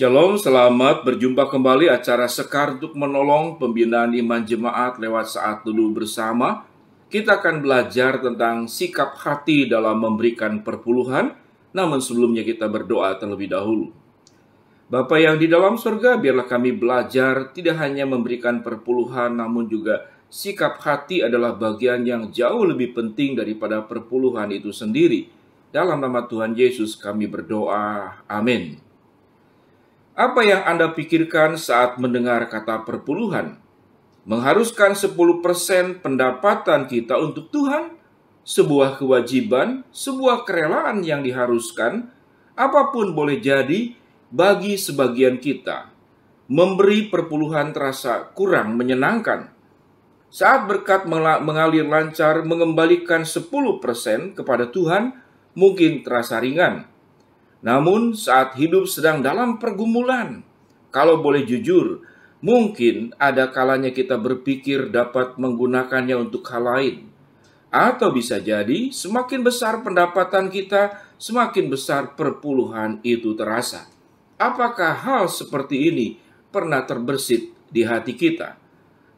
Shalom, selamat berjumpa kembali acara Sekar untuk menolong pembinaan iman jemaat lewat saat teduh bersama. Kita akan belajar tentang sikap hati dalam memberikan perpuluhan, namun sebelumnya kita berdoa terlebih dahulu. Bapa yang di dalam surga, biarlah kami belajar tidak hanya memberikan perpuluhan, namun juga sikap hati adalah bagian yang jauh lebih penting daripada perpuluhan itu sendiri. Dalam nama Tuhan Yesus kami berdoa, amin. Apa yang Anda pikirkan saat mendengar kata perpuluhan? Mengharuskan 10% pendapatan kita untuk Tuhan? Sebuah kewajiban, sebuah kerelaan yang diharuskan? Apapun boleh jadi bagi sebagian kita. Memberi perpuluhan terasa kurang menyenangkan. Saat berkat mengalir lancar, mengembalikan 10% kepada Tuhan mungkin terasa ringan. Namun saat hidup sedang dalam pergumulan, kalau boleh jujur, mungkin ada kalanya kita berpikir dapat menggunakannya untuk hal lain. Atau bisa jadi semakin besar pendapatan kita, semakin besar perpuluhan itu terasa. Apakah hal seperti ini pernah terbersit di hati kita?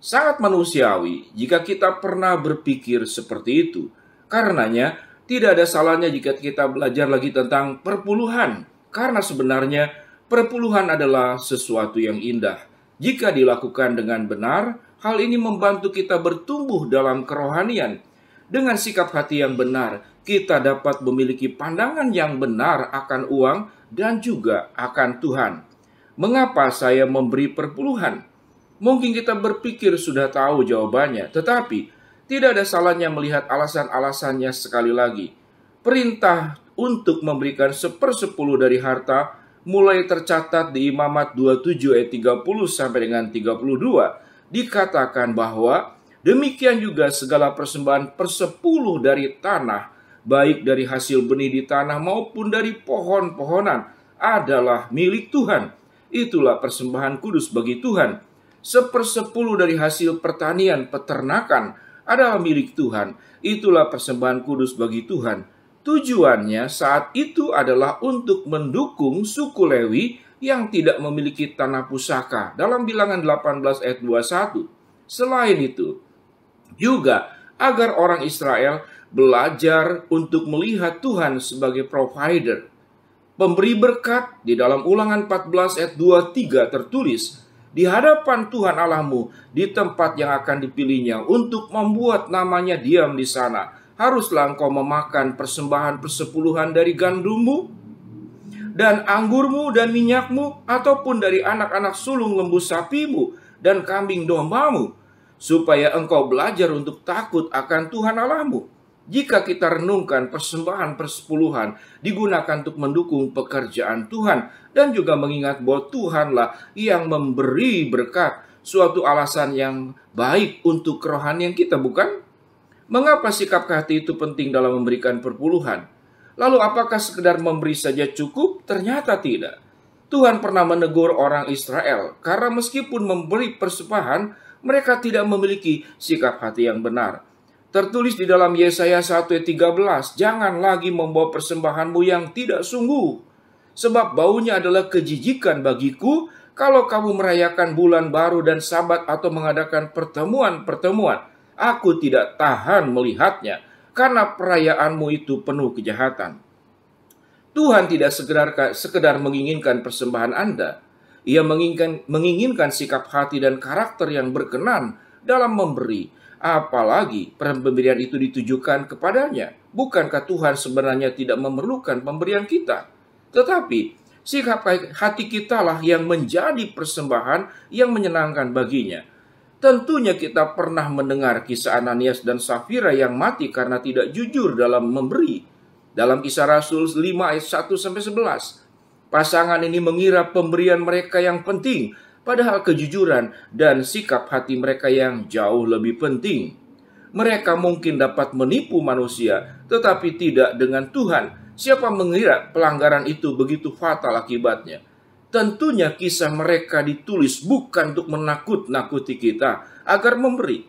Sangat manusiawi jika kita pernah berpikir seperti itu. Karenanya, tidak ada salahnya jika kita belajar lagi tentang perpuluhan, karena sebenarnya perpuluhan adalah sesuatu yang indah. Jika dilakukan dengan benar, hal ini membantu kita bertumbuh dalam kerohanian. Dengan sikap hati yang benar, kita dapat memiliki pandangan yang benar akan uang dan juga akan Tuhan. Mengapa saya memberi perpuluhan? Mungkin kita berpikir sudah tahu jawabannya, tetapi tidak ada salahnya melihat alasan-alasannya sekali lagi. Perintah untuk memberikan 1/10 dari harta mulai tercatat di Imamat 27 ayat 30 sampai dengan 32. Dikatakan bahwa demikian juga segala persembahan 1/10 dari tanah, baik dari hasil benih di tanah maupun dari pohon-pohonan, adalah milik Tuhan. Itulah persembahan kudus bagi Tuhan. 1/10 dari hasil pertanian peternakan adalah milik Tuhan. Itulah persembahan kudus bagi Tuhan. Tujuannya saat itu adalah untuk mendukung suku Lewi yang tidak memiliki tanah pusaka dalam Bilangan 18 ayat 21. Selain itu, juga agar orang Israel belajar untuk melihat Tuhan sebagai provider. Pemberi berkat di dalam Ulangan 14 ayat 23 tertulis, di hadapan Tuhan Allahmu, di tempat yang akan dipilihnya untuk membuat namanya diam di sana, haruslah engkau memakan persembahan persepuluhan dari gandummu, dan anggurmu dan minyakmu, ataupun dari anak-anak sulung lembu sapimu, dan kambing dombamu, supaya engkau belajar untuk takut akan Tuhan Allahmu. Jika kita renungkan persembahan persepuluhan digunakan untuk mendukung pekerjaan Tuhan dan juga mengingat bahwa Tuhanlah yang memberi berkat, suatu alasan yang baik untuk kerohanian kita, bukan? Mengapa sikap hati itu penting dalam memberikan perpuluhan? Lalu apakah sekedar memberi saja cukup? Ternyata tidak. Tuhan pernah menegur orang Israel karena meskipun memberi persembahan, mereka tidak memiliki sikap hati yang benar. Tertulis di dalam Yesaya 1 ayat 13, jangan lagi membawa persembahanmu yang tidak sungguh, sebab baunya adalah kejijikan bagiku kalau kamu merayakan bulan baru dan Sabat atau mengadakan pertemuan-pertemuan. Aku tidak tahan melihatnya, karena perayaanmu itu penuh kejahatan. Tuhan tidak sekedar menginginkan persembahan Anda. Ia menginginkan sikap hati dan karakter yang berkenan dalam memberi. Apalagi pemberian itu ditujukan kepadanya. Bukankah Tuhan sebenarnya tidak memerlukan pemberian kita? Tetapi sikap hati kitalah yang menjadi persembahan yang menyenangkan baginya. Tentunya kita pernah mendengar kisah Ananias dan Safira yang mati karena tidak jujur dalam memberi. Dalam Kisah Rasul 5 ayat 1-11. Pasangan ini mengira pemberian mereka yang penting, padahal kejujuran dan sikap hati mereka yang jauh lebih penting. Mereka mungkin dapat menipu manusia, tetapi tidak dengan Tuhan. Siapa mengira pelanggaran itu begitu fatal akibatnya? Tentunya kisah mereka ditulis bukan untuk menakut-nakuti kita agar memberi.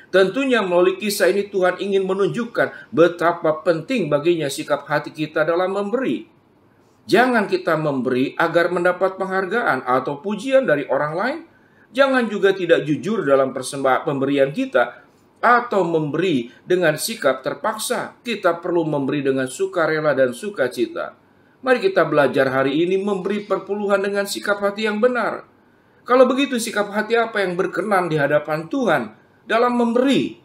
Tentunya melalui kisah ini Tuhan ingin menunjukkan betapa penting baginya sikap hati kita dalam memberi. Jangan kita memberi agar mendapat penghargaan atau pujian dari orang lain. Jangan juga tidak jujur dalam pemberian kita atau memberi dengan sikap terpaksa. Kita perlu memberi dengan sukarela dan sukacita. Mari kita belajar hari ini memberi perpuluhan dengan sikap hati yang benar. Kalau begitu, sikap hati apa yang berkenan di hadapan Tuhan dalam memberi?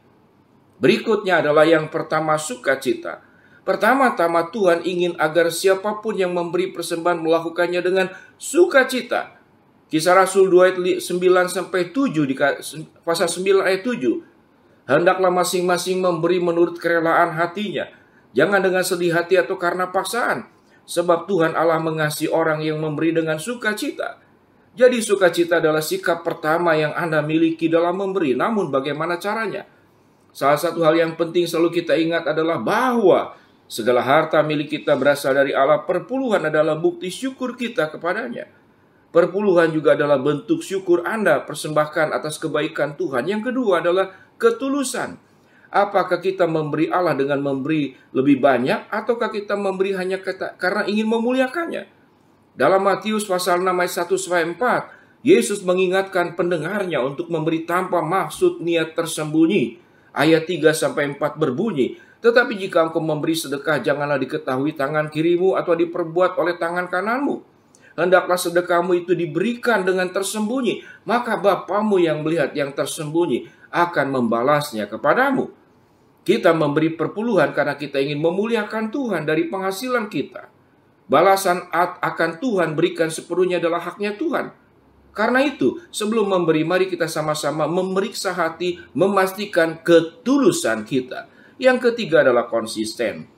Berikutnya adalah yang pertama, sukacita. Pertama-tama Tuhan ingin agar siapapun yang memberi persembahan melakukannya dengan sukacita. Kisah Rasul 2 ayat 9-7 di pasal 9 ayat 7. Hendaklah masing-masing memberi menurut kerelaan hatinya. Jangan dengan sedih hati atau karena paksaan. Sebab Tuhan Allah mengasihi orang yang memberi dengan sukacita. Jadi sukacita adalah sikap pertama yang Anda miliki dalam memberi. Namun bagaimana caranya? Salah satu hal yang penting selalu kita ingat adalah bahwa segala harta milik kita berasal dari Allah. Perpuluhan adalah bukti syukur kita kepadanya. Perpuluhan juga adalah bentuk syukur Anda persembahkan atas kebaikan Tuhan. Yang kedua adalah ketulusan. Apakah kita memberi Allah dengan memberi lebih banyak, ataukah kita memberi hanya karena ingin memuliakannya? Dalam Matius pasal 6 ayat 1-4, Yesus mengingatkan pendengarnya untuk memberi tanpa maksud niat tersembunyi. Ayat 3-4 berbunyi, tetapi jika engkau memberi sedekah, janganlah diketahui tangan kirimu atau diperbuat oleh tangan kananmu. Hendaklah sedekahmu itu diberikan dengan tersembunyi, maka Bapamu yang melihat yang tersembunyi akan membalasnya kepadamu. Kita memberi perpuluhan karena kita ingin memuliakan Tuhan dari penghasilan kita. Balasan akan Tuhan berikan sepenuhnya adalah haknya Tuhan. Karena itu, sebelum memberi, mari kita sama-sama memeriksa hati, memastikan ketulusan kita. Yang ketiga adalah konsisten.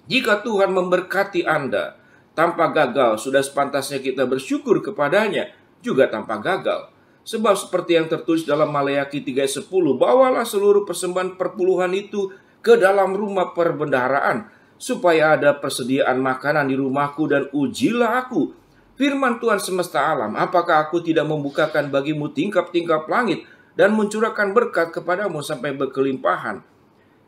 Jika Tuhan memberkati Anda tanpa gagal, sudah sepantasnya kita bersyukur kepadanya juga tanpa gagal. Sebab seperti yang tertulis dalam Maleakhi 3:10, bawalah seluruh persembahan perpuluhan itu ke dalam rumah perbendaharaan, supaya ada persediaan makanan di rumahku, dan ujilah aku. Firman Tuhan semesta alam, apakah aku tidak membukakan bagimu tingkap-tingkap langit dan mencurahkan berkat kepadamu sampai berkelimpahan?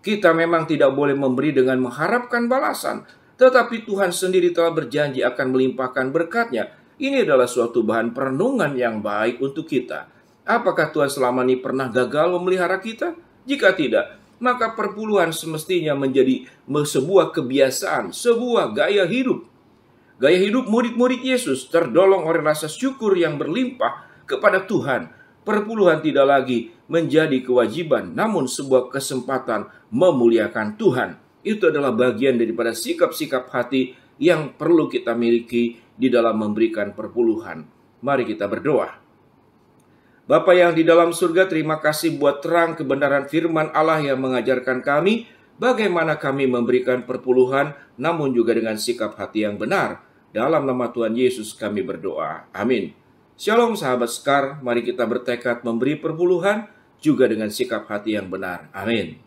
Kita memang tidak boleh memberi dengan mengharapkan balasan, tetapi Tuhan sendiri telah berjanji akan melimpahkan berkat-Nya. Ini adalah suatu bahan perenungan yang baik untuk kita. Apakah Tuhan selama ini pernah gagal memelihara kita? Jika tidak, maka perpuluhan semestinya menjadi sebuah kebiasaan, sebuah gaya hidup. Gaya hidup murid-murid Yesus terdolong oleh rasa syukur yang berlimpah kepada Tuhan. Perpuluhan tidak lagi menjadi kewajiban, namun sebuah kesempatan memuliakan Tuhan. Itu adalah bagian daripada sikap-sikap hati yang perlu kita miliki di dalam memberikan perpuluhan. Mari kita berdoa. Bapa yang di dalam surga, terima kasih buat terang kebenaran firman Allah yang mengajarkan kami bagaimana kami memberikan perpuluhan, namun juga dengan sikap hati yang benar. Dalam nama Tuhan Yesus kami berdoa. Amin. Shalom sahabat Sekar, mari kita bertekad memberi perpuluhan juga dengan sikap hati yang benar. Amin.